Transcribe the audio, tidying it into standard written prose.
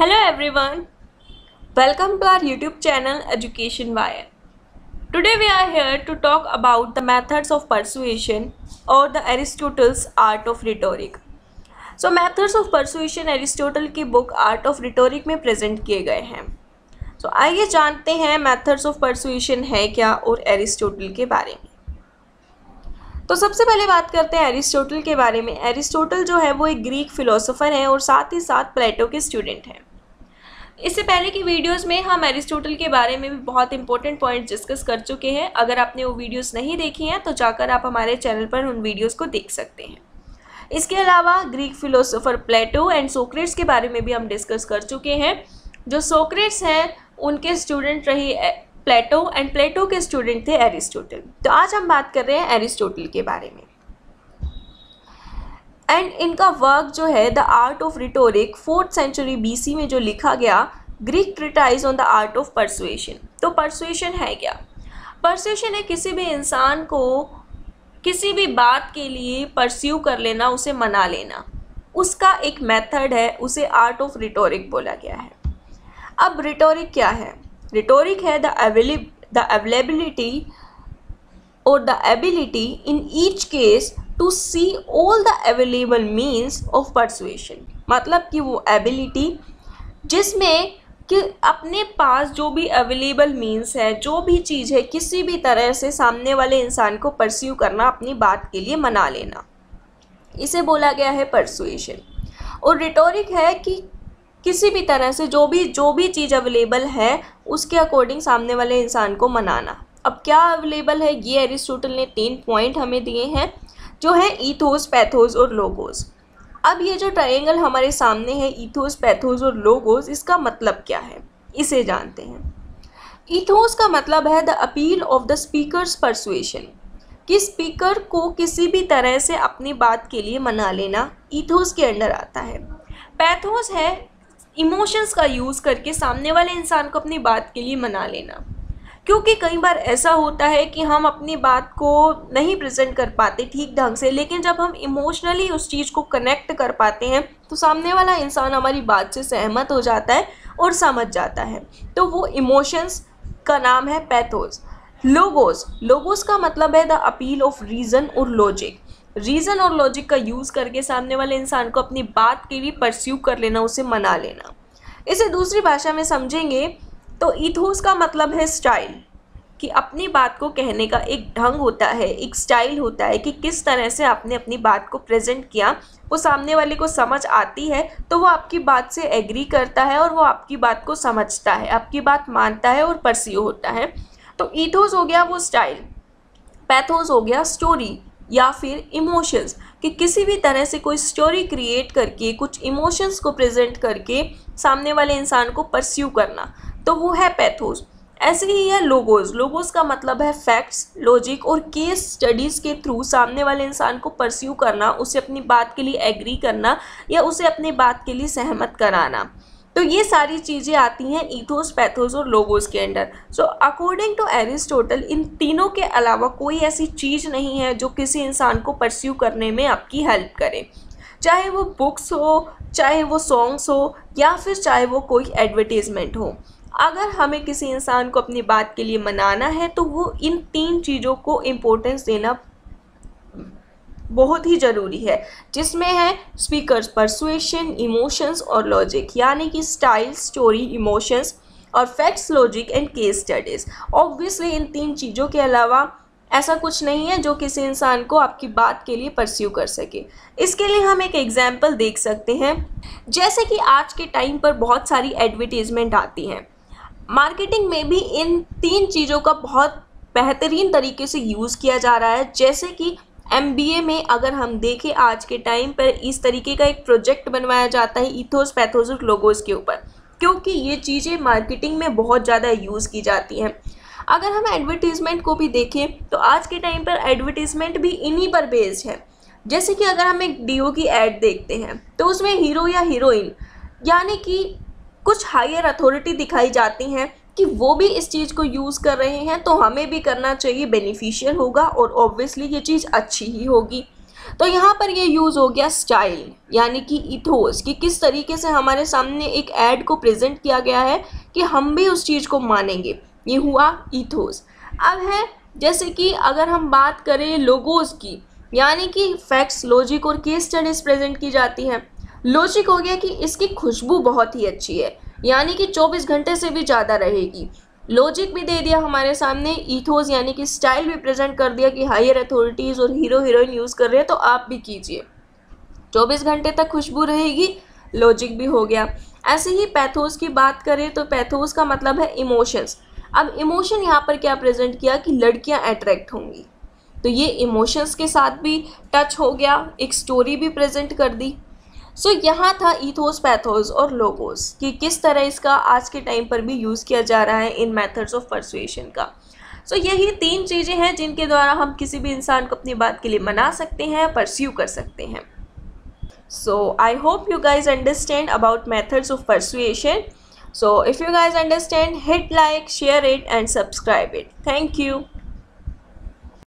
Hello everyone, welcome to our YouTube channel Education Wire. Today we are here to talk about the methods of persuasion or the Aristotle's art of rhetoric. So methods of persuasion Aristotle की book art of rhetoric में present किए गए हैं. So आइए जानते हैं methods of persuasion है क्या और एरिस्टोटल के बारे में. तो सबसे पहले बात करते हैं एरिस्टोटल के बारे में. एरिस्टोटल जो है वो एक ग्रीक फिलोसोफर है और साथ ही साथ प्लेटो के स्टूडेंट हैं. इससे पहले की वीडियोस में हम एरिस्टोटल के बारे में भी बहुत इंपॉर्टेंट पॉइंट डिस्कस कर चुके हैं. अगर आपने वो वीडियोस नहीं देखी हैं तो जाकर आप हमारे चैनल पर उन वीडियोस को देख सकते हैं. इसके अलावा Greek philosopher Plato and Socrates के बारे में भी हम डिस्कस कर चुके हैं. जो सोक्रेट्स हैं उनके स्टूडेंट रही प्लेटो एंड प्लेटो के स्टूडेंट थे एरिस्टोटल. तो आज हम बात कर रहे हैं एरिस्टोटल के बारे में. एंड इनका वर्क जो है the art of rhetoric 4th century BC में जो लिखा गया, Greek treatise on the art of persuasion. तो परसुएशन है क्या? परसुएशन है किसी भी इंसान को किसी भी बात के लिए परस्यू कर लेना, उसे मना लेना. उसका एक मेथड है, उसे आर्ट ऑफ रिटोरिक बोला गया है. अब रिटोरिक क्या है? रिटोरिक है द अवेलेबिलिटी और the ability in each case to see all the available means of persuasion. मतलब कि वो एबिलिटी जिसमें कि अपने पास जो भी अवेलेबल मीन्स है, जो भी चीज़ है, किसी भी तरह से सामने वाले इंसान को परस्यू करना, अपनी बात के लिए मना लेना, इसे बोला गया है परसुएशन. और रिटोरिक है कि किसी भी तरह से जो भी चीज़ अवेलेबल है उसके अकॉर्डिंग सामने वाले इंसान को मनाना. अब क्या अवेलेबल है, ये एरिस्टोटल ने 3 पॉइंट हमें दिए हैं जो है ईथोस, पैथोस और लोगोस. अब ये जो ट्रायंगल हमारे सामने है ईथोस, पैथोस और लोगोस, इसका मतलब क्या है इसे जानते हैं. ईथोस का मतलब है the appeal of the speakers persuasion, कि स्पीकर को किसी भी तरह से अपनी बात के लिए मना लेना ईथोस के अंडर आता है. पैथोस है इमोशंस का यूज़ करके सामने वाले इंसान को अपनी बात के लिए मना लेना. क्योंकि कई बार ऐसा होता है कि हम अपनी बात को नहीं प्रेजेंट कर पाते ठीक ढंग से, लेकिन जब हम इमोशनली उस चीज़ को कनेक्ट कर पाते हैं तो सामने वाला इंसान हमारी बात से सहमत हो जाता है और समझ जाता है. तो वो इमोशंस का नाम है पैथोस. लोगोस का मतलब है द अपील ऑफ रीज़न और लॉजिक. रीज़न और लॉजिक का यूज़ करके सामने वाले इंसान को अपनी बात के लिए परस्यू कर लेना, उसे मना लेना. इसे दूसरी भाषा में समझेंगे तो ईथोस का मतलब है स्टाइल, कि अपनी बात को कहने का एक ढंग होता है, एक स्टाइल होता है कि किस तरह से आपने अपनी बात को प्रेजेंट किया. वो सामने वाले को समझ आती है तो वो आपकी बात से एग्री करता है और वो आपकी बात को समझता है, आपकी बात मानता है और परस्यू होता है. तो ईथोस हो गया वो स्टाइल, पैथोस हो गया स्टोरी या फिर इमोशंस, कि किसी भी तरह से कोई स्टोरी क्रिएट करके कुछ इमोशंस को प्रेजेंट करके सामने वाले इंसान को परस्यू करना, तो वो है पैथोस. ऐसे ही है लोगोस का मतलब है फैक्ट्स, लॉजिक और केस स्टडीज़ के थ्रू सामने वाले इंसान को परस्यू करना, उसे अपनी बात के लिए एग्री करना या उसे अपनी बात के लिए सहमत कराना. तो ये सारी चीज़ें आती हैं ईथोस, पैथोस और लोगोस के under. So according to Aristotle इन तीनों के अलावा कोई ऐसी चीज़ नहीं है जो किसी इंसान को परस्यू करने में आपकी हेल्प करे, चाहे वो बुक्स हो, चाहे वो सॉन्ग्स हो या फिर चाहे वो कोई एडवर्टीज़मेंट हो. अगर हमें किसी इंसान को अपनी बात के लिए मनाना है तो वो इन 3 चीज़ों को इम्पोर्टेंस देना बहुत ही ज़रूरी है, जिसमें है स्पीकर्स परसुएशन, इमोशंस और लॉजिक, यानी कि स्टाइल, स्टोरी, इमोशंस और facts, logic and case studies. Obviously इन 3 चीज़ों के अलावा ऐसा कुछ नहीं है जो किसी इंसान को आपकी बात के लिए परस्यू कर सके. इसके लिए हम एक एग्जाम्पल देख सकते हैं. जैसे कि आज के टाइम पर बहुत सारी एडवर्टीज़मेंट आती हैं, मार्केटिंग में भी इन 3 चीज़ों का बहुत बेहतरीन तरीके से यूज़ किया जा रहा है. जैसे कि MBA में अगर हम देखें आज के टाइम पर इस तरीके का एक प्रोजेक्ट बनवाया जाता है ईथोस, पैथोस और लोगोस के ऊपर, क्योंकि ये चीज़ें मार्केटिंग में बहुत ज़्यादा यूज़ की जाती हैं. अगर हम एडवर्टीज़मेंट को भी देखें तो आज के टाइम पर एडवर्टीज़मेंट भी इन्हीं पर बेस्ड है. जैसे कि अगर हम एक डीओ की ऐड देखते हैं तो उसमें हीरो या हीरोइन यानी कि कुछ हायर अथॉरिटी दिखाई जाती हैं कि वो भी इस चीज़ को यूज़ कर रहे हैं, तो हमें भी करना चाहिए, बेनिफिशियल होगा और ऑब्वियसली ये चीज़ अच्छी ही होगी. तो यहाँ पर ये यूज़ हो गया स्टाइल यानी कि इथोस, कि किस तरीके से हमारे सामने एक ऐड को प्रेजेंट किया गया है कि हम भी उस चीज़ को मानेंगे, ये हुआ इथोस। अब है जैसे कि अगर हम बात करें लोगोस की, यानी कि फैक्ट्स, लॉजिक और केस स्टडीज़ प्रेजेंट की जाती हैं। लॉजिक हो गया कि इसकी खुशबू बहुत ही अच्छी है, यानी कि 24 घंटे से भी ज़्यादा रहेगी। लॉजिक भी दे दिया हमारे सामने, ईथोस यानी कि स्टाइल भी प्रेजेंट कर दिया कि हायर अथॉरिटीज़ और हीरो हीरोइन यूज़ कर रहे हैं तो आप भी कीजिए, 24 घंटे तक खुशबू रहेगी, लॉजिक भी हो गया। ऐसे ही पैथोस की बात करें तो पैथोस का मतलब है इमोशंस। अब इमोशन यहाँ पर क्या प्रेजेंट किया कि लड़कियाँ अट्रैक्ट होंगी, तो ये इमोशंस के साथ भी टच हो गया, एक स्टोरी भी प्रेजेंट कर दी। सो यहाँ था ईथोस, पैथोस और लोगोस कि किस तरह इसका आज के टाइम पर भी यूज़ किया जा रहा है इन मेथड्स ऑफ परसुएशन का। सो यही 3 चीज़ें हैं जिनके द्वारा हम किसी भी इंसान को अपनी बात के लिए मना सकते हैं, परस्यू कर सकते हैं। So I hope you guys understand about methods of persuasion. So if you guys understand, hit like, share it and subscribe it. Thank you.